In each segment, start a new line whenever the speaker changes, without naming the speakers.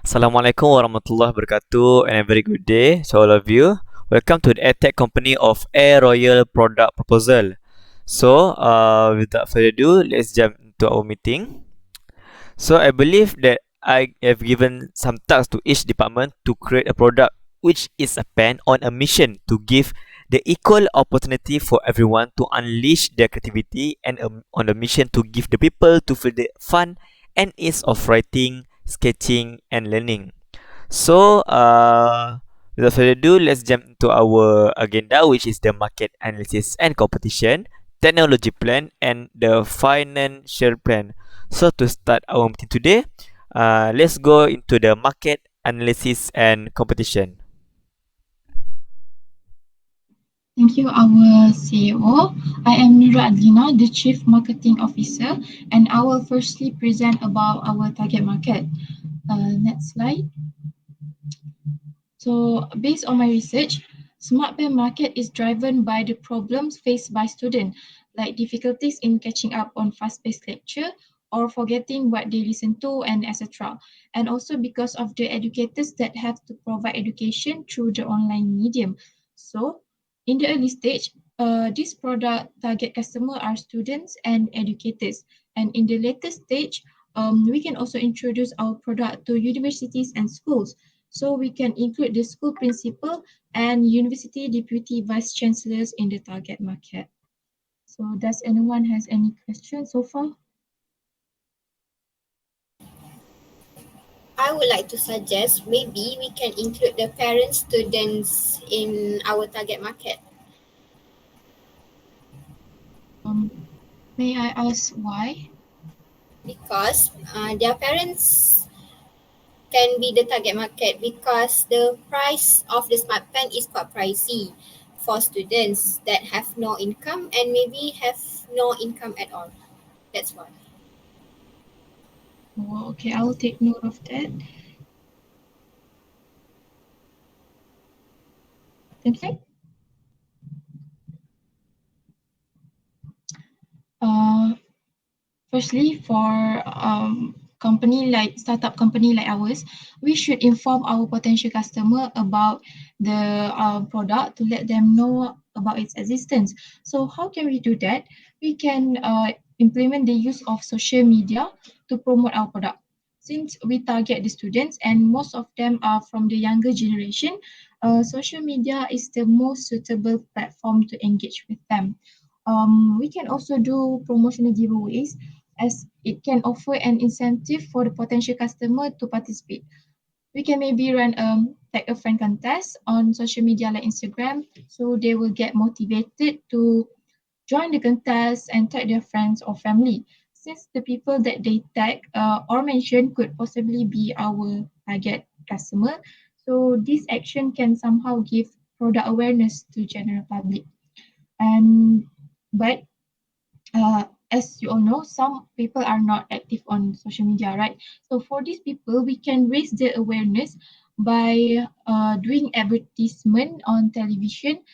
Assalamualaikum warahmatullahi wabarakatuh and a very good day to all of you. Welcome to the EdTech company of ՀЭРoyal product proposal. Without further ado, let's jump into our meeting. So, I believe that I have given some tasks to each department to create a product which is a pen on a mission to give the equal opportunity for everyone to unleash their creativity and on a mission to give the people to feel the fun and ease of writing, sketching, and learning. Without further ado, let's jump into our agenda, which is the market analysis and competition, technology plan, and the financial plan. So, to start our meeting today, let's go into the market analysis and competition.
Thank you, our CEO. I am Nura Adlina, the Chief Marketing Officer, and I will firstly present about our target market. Next slide. So, based on my research, smart pen market is driven by the problems faced by students, like difficulties in catching up on fast-paced lecture or forgetting what they listen to, and etc. And also because of the educators that have to provide education through the online medium. So, in the early stage, this product target customer are students and educators. And in the later stage, we can also introduce our product to universities and schools, so we can include the school principal and university deputy vice chancellors in the target market. So does anyone has any questions so far?
I would like to suggest maybe we can include the parent students in our target market
Um, may I ask why?
because their parents can be the target market because the price of the smart pen is quite pricey for students that have no income and maybe have no income at all. That's why.
Oh, okay, I will take note of that. Thank you. Uh, Firstly, for company like startup company like ours, we should inform our potential customer about the product to let them know about its existence. So how can we do that? We can implement the use of social media to promote our product. Since we target the students and most of them are from the younger generation, social media is the most suitable platform to engage with them. We can also do promotional giveaways as it can offer an incentive for the potential customer to participate. We can maybe run tag a friend contest on social media like Instagram, so they will get motivated to join the contest and tag their friends or family. Since the people that they tag or mention could possibly be our target customer, so this action can somehow give product awareness to general public. And but as you all know, some people are not active on social media, right? So for these people, we can raise their awareness by doing advertisement on television,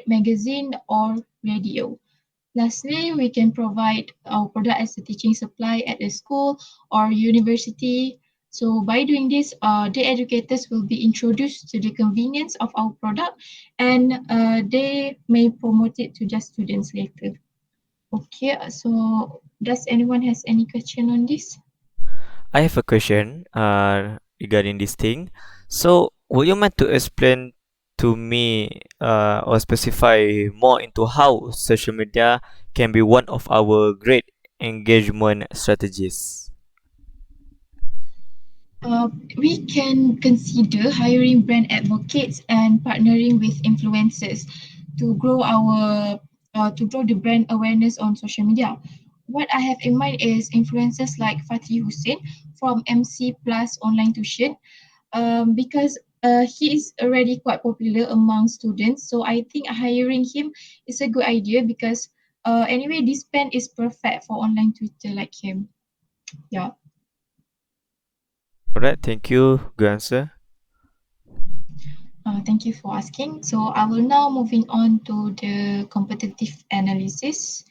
magazine, or radio. Lastly, we can provide our product as a teaching supply at a school or university. So by doing this, the educators will be introduced to the convenience of our product, and they may promote it to just students later. Okay, so does anyone has any question on this?
I have a question regarding this thing. So, would you mind to explain to me or specify more into how social media can be one of our great engagement strategies?
We can consider hiring brand advocates and partnering with influencers to grow our to grow the brand awareness on social media. What I have in mind is influencers like Fatih Hussein from MC Plus Online Tuition, because he is already quite popular among students. So I think hiring him is a good idea because anyway, this pen is perfect for online tutor like him. Yeah.
Alright, thank you. Good answer.
Thank you for asking. So I will now moving on to the competitive analysis.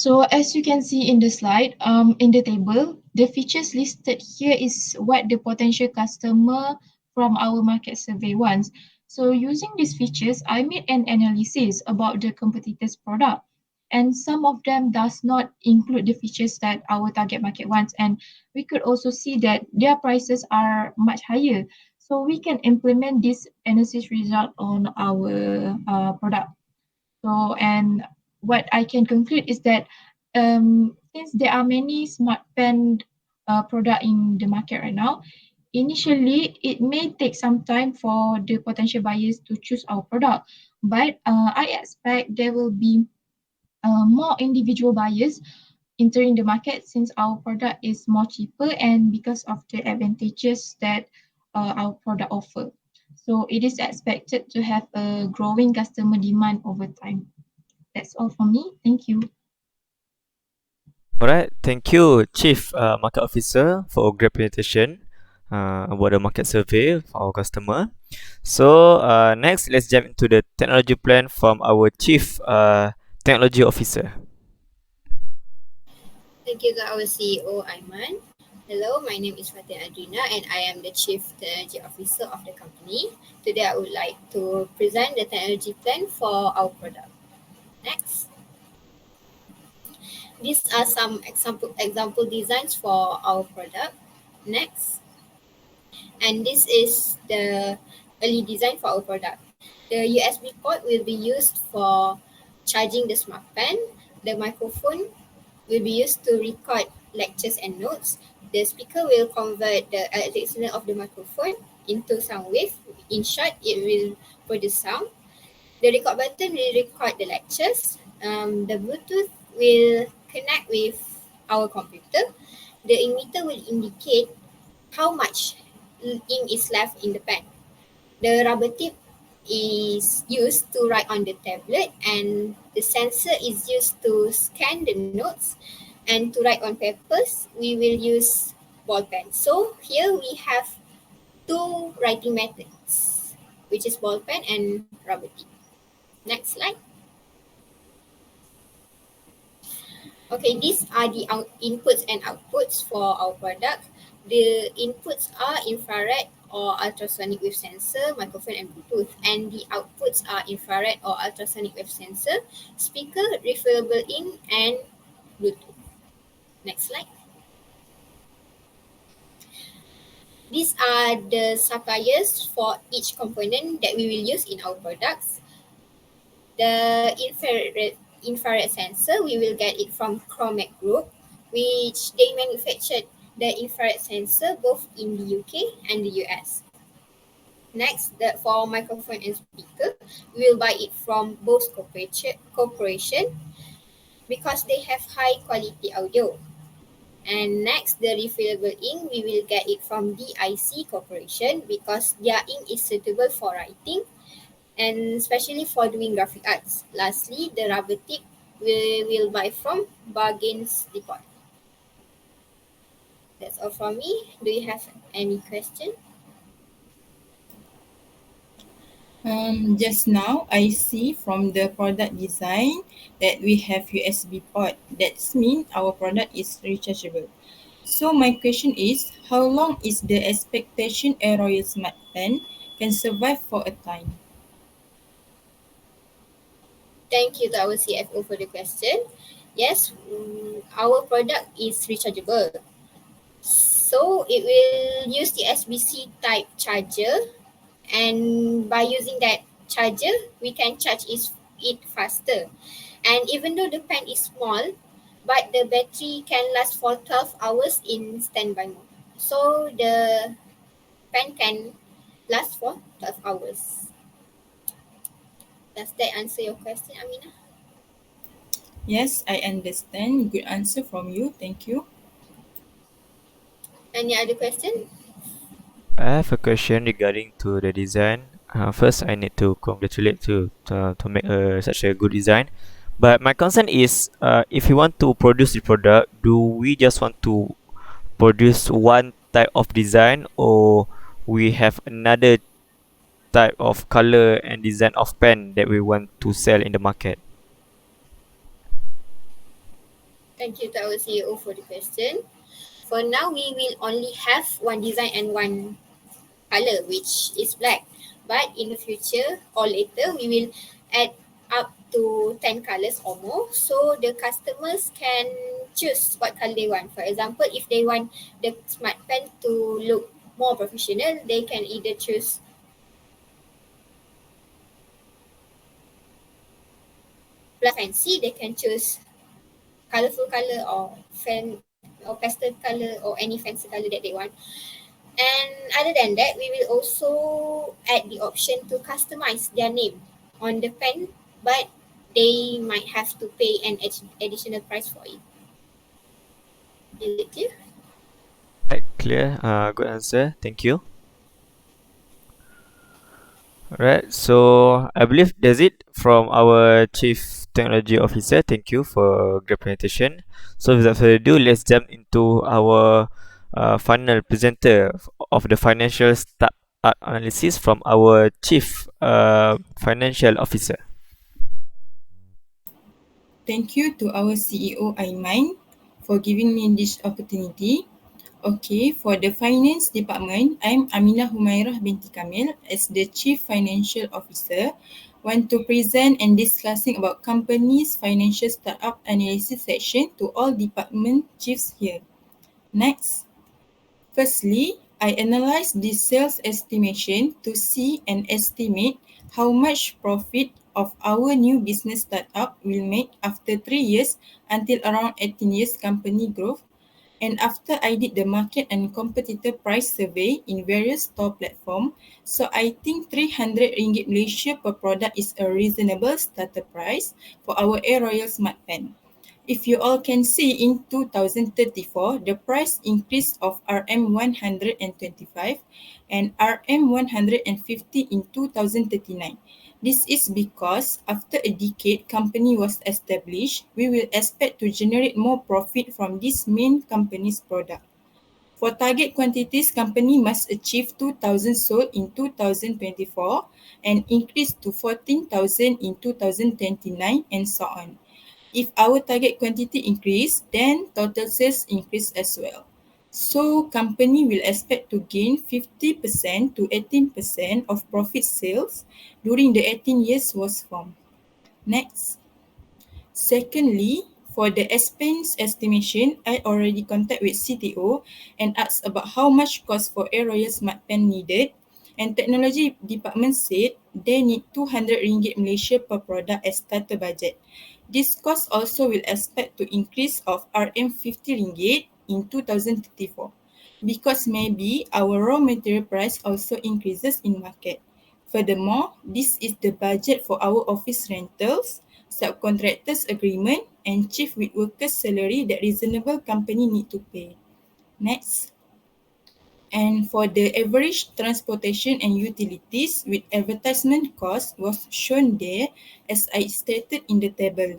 So as you can see in the slide, in the table, the features listed here is what the potential customer from our market survey wants. So using these features, I made an analysis about the competitors' product. And some of them does not include the features that our target market wants. And we could also see that their prices are much higher. So we can implement this analysis result on our product. So, and what I can conclude is that since there are many smart pen product in the market right now, initially it may take some time for the potential buyers to choose our product, but I expect there will be more individual buyers entering the market since our product is more cheaper and because of the advantages that our product offer. So it is expected to have a growing customer demand over time. That's all from me. Thank you.
Alright, thank you, Chief Market Officer, for a great presentation about the market survey for our customer. So next, let's jump into the technology plan from our Chief Technology Officer.
Thank you to our CEO Aiman. Hello, my name is Fatin Adrina and I am the Chief Technology Officer of the company. Today I would like to present the technology plan for our product. Next. These are some example designs for our product. Next. And this is the early design for our product. The USB port will be used for charging the smart pen. The microphone will be used to record lectures and notes. The speaker will convert the electric signal of the microphone into sound wave. In short, it will produce sound. The record button will record the lectures. The Bluetooth will connect with our computer. The emitter will indicate how much ink is left in the pen. The rubber tip is used to write on the tablet and the sensor is used to scan the notes, and to write on papers we will use ball pen. So here we have two writing methods, which is ball pen and rubber tip. Next slide. Okay, these are the inputs and outputs for our product. The inputs are infrared or ultrasonic wave sensor, microphone and Bluetooth. And the outputs are infrared or ultrasonic wave sensor, speaker, refillable ink and Bluetooth. Next slide. These are the suppliers for each component that we will use in our products. The infrared sensor, we will get it from Chromac Group, which they manufactured the infrared sensor both in the UK and the US. Next, for microphone and speaker, we will buy it from both corporation because they have high quality audio. And next, the refillable ink, we will get it from DIC Corporation because their ink is suitable for writing and especially for doing graphic arts. Lastly, the rubber tip we will buy from Bargains Depot. That's all from me. Do you have any question?
Just now, I see from the product design that we have USB port. That means our product is rechargeable. So my question is, how long is the expectation ÄRoyal Smart Pen can survive for a time?
Thank you to our CFO for the question. Yes, our product is rechargeable. So it will use the SBC type charger, and by using that charger, we can charge it faster. And even though the pen is small, but the battery can last for 12 hours in standby mode. So the pen can last for 12 hours. Does that answer your question, Amina?
Yes, I understand. Good answer from you. Thank you.
Any other question?
I have a question regarding to the design. First, I need to congratulate to make such a good design. But my concern is, if we want to produce the product, do we just want to produce one type of design, or we have another type of color and design of pen that we want to sell in the market?
Thank you to our CEO for the question. For now, we will only have one design and one color, which is black. But in the future or later, we will add up to 10 colors or more. So the customers can choose what color they want. For example, if they want the smart pen to look more professional, they can either choose fancy, they can choose colorful color or pastel color or any fancy color that they want. And other than that, we will also add the option to customize their name on the pen, but they might have to pay an additional price for it. Is it clear?
Right, clear. Good answer. Thank you. Alright, so I believe that's it from our Chief Technology Officer. Thank you for great presentation. So without further ado, let's jump into our final presenter of the financial startup analysis from our Chief Financial Officer.
Thank you to our CEO Aiman for giving me this opportunity. Okay, for the finance department, I'm Aminah Humairah binti Kamil as the Chief Financial Officer. Want to present and discussing about company's financial startup analysis section to all department chiefs here. Next. Firstly, I analyze the sales estimation to see and estimate how much profit of our new business startup will make after 3 years until around 18 years company growth. And after I did the market and competitor price survey in various store platform, so I think RM300 Malaysia per product is a reasonable starter price for our ÄRoyal Smart Pen. If you all can see in 2034, the price increase of RM125 and RM150 in 2039. This is because after a decade company was established, we will expect to generate more profit from this main company's product. For target quantities, company must achieve 2,000 sold in 2024 and increase to 14,000 in 2029 and so on. If our target quantity increase, then total sales increase as well. So company will expect to gain 50% to 18% of profit sales during the 18 years was formed. Next. Secondly, for the expense estimation, I already contact with CTO and asked about how much cost for ÄRoyal Smart Pen needed, and technology department said they need RM200 Malaysia per product as starter budget. This cost also will expect to increase of RM50 in 2034 because maybe our raw material price also increases in market. Furthermore, this is the budget for our office rentals, subcontractors agreement and chief with workers salary that reasonable company need to pay. Next. And for the average transportation and utilities with advertisement cost was shown there as I stated in the table.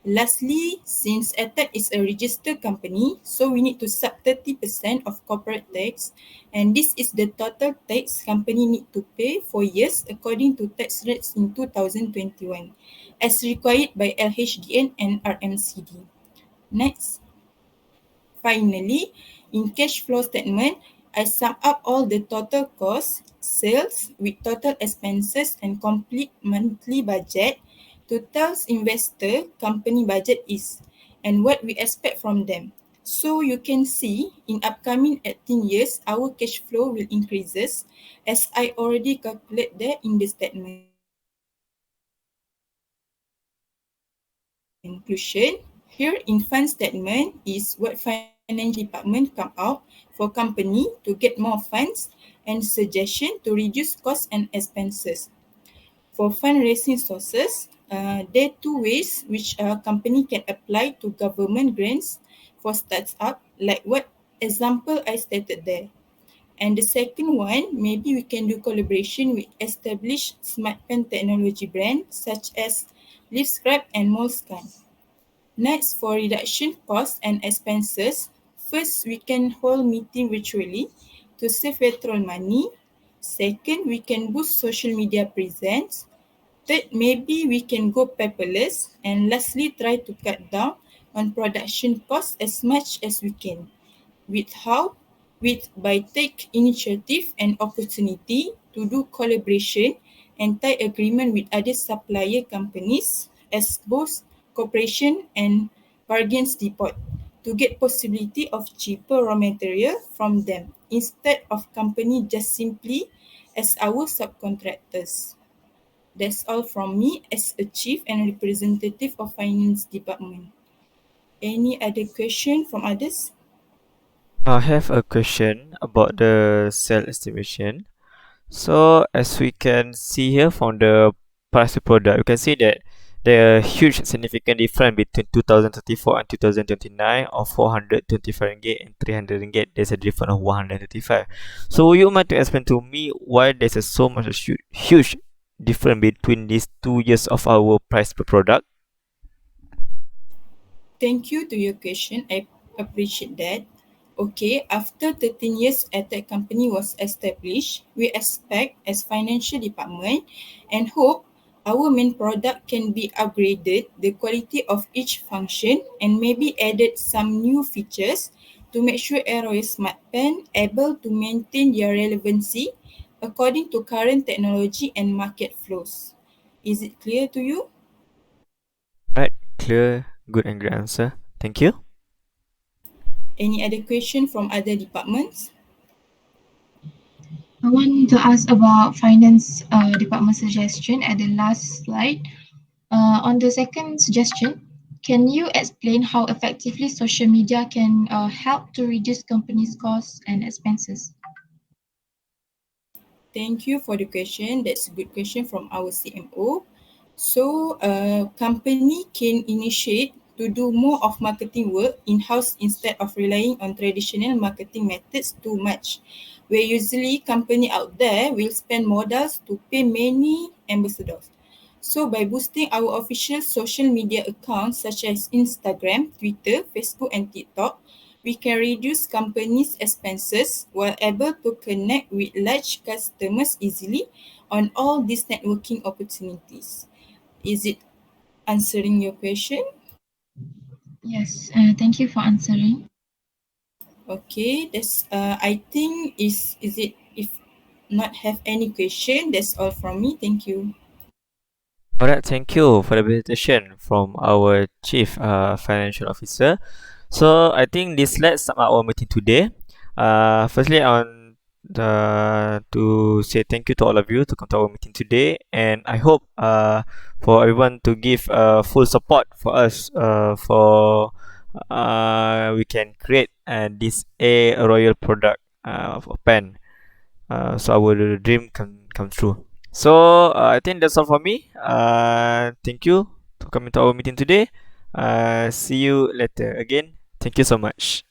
Lastly, since ATAC is a registered company, so we need to sub 30% of corporate tax, and this is the total tax company need to pay for years according to tax rates in 2021, as required by LHDN and RMCD. Next. Finally, in cash flow statement, I sum up all the total costs, sales with total expenses and complete monthly budget to tell investor company budget is and what we expect from them. So you can see in upcoming 18 years, our cash flow will increases as I already calculate there in the statement. Conclusion, here in fund statement is what finance department come out for company to get more funds and suggestion to reduce costs and expenses. For fundraising sources, there are two ways which a company can apply to government grants for startup, like what example I stated there. And the second one, maybe we can do collaboration with established smart pen technology brands such as LiftScribe and Molescan. Next, for reduction costs and expenses, first we can hold meeting virtually to save petrol money. Second, we can boost social media presence. Third, maybe we can go paperless. And lastly, try to cut down on production costs as much as we can. With how? With by take initiative and opportunity to do collaboration and tie agreement with other supplier companies as both cooperation and bargains depot to get possibility of cheaper raw material from them instead of company just simply as our subcontractors. That's all from me as a chief and representative of finance department. Any other question from others?
I have a question about the sale estimation. So as we can see here from the price of product, you can see that there are huge significant difference between 2034 and 2029 of 425 ringgit and 300 ringgit. There's a difference of 135. So would you mind to explain to me why there's a so much a huge difference between these 2 years of our price per product?
Thank you to your question. I appreciate that. Okay, after 13 years AdTech company was established, we expect as financial department and hope our main product can be upgraded, the quality of each function and maybe added some new features to make sure ÄRoyal Smart Pen able to maintain their relevancy according to current technology and market flows. Is it clear to you?
Right, clear, good and great answer. Thank you.
Any other question from other departments?
I want to ask about finance department suggestion at the last slide. On the second suggestion, can you explain how effectively social media can help to reduce companies' costs and expenses?
Thank you for the question. That's a good question from our CMO. So, a company can initiate to do more of marketing work in-house instead of relying on traditional marketing methods too much, where usually company out there will spend more dollars to pay many ambassadors. So by boosting our official social media accounts such as Instagram, Twitter, Facebook and TikTok, we can reduce companies' expenses while able to connect with large customers easily on all these networking opportunities. Is it answering your question?
Yes, thank you for answering.
Okay, that's I think is it if not have any question, that's all from me. Thank you.
Alright, thank you for the presentation from our Chief Financial Officer. So I think this let's sum up our meeting today. Firstly, on to say thank you to all of you to come to our meeting today, and I hope for everyone to give full support for us for we can create this a royal product of a pen. So our dream come true. So I think that's all for me. Thank you for coming to our meeting today. See you later again. Thank you so much.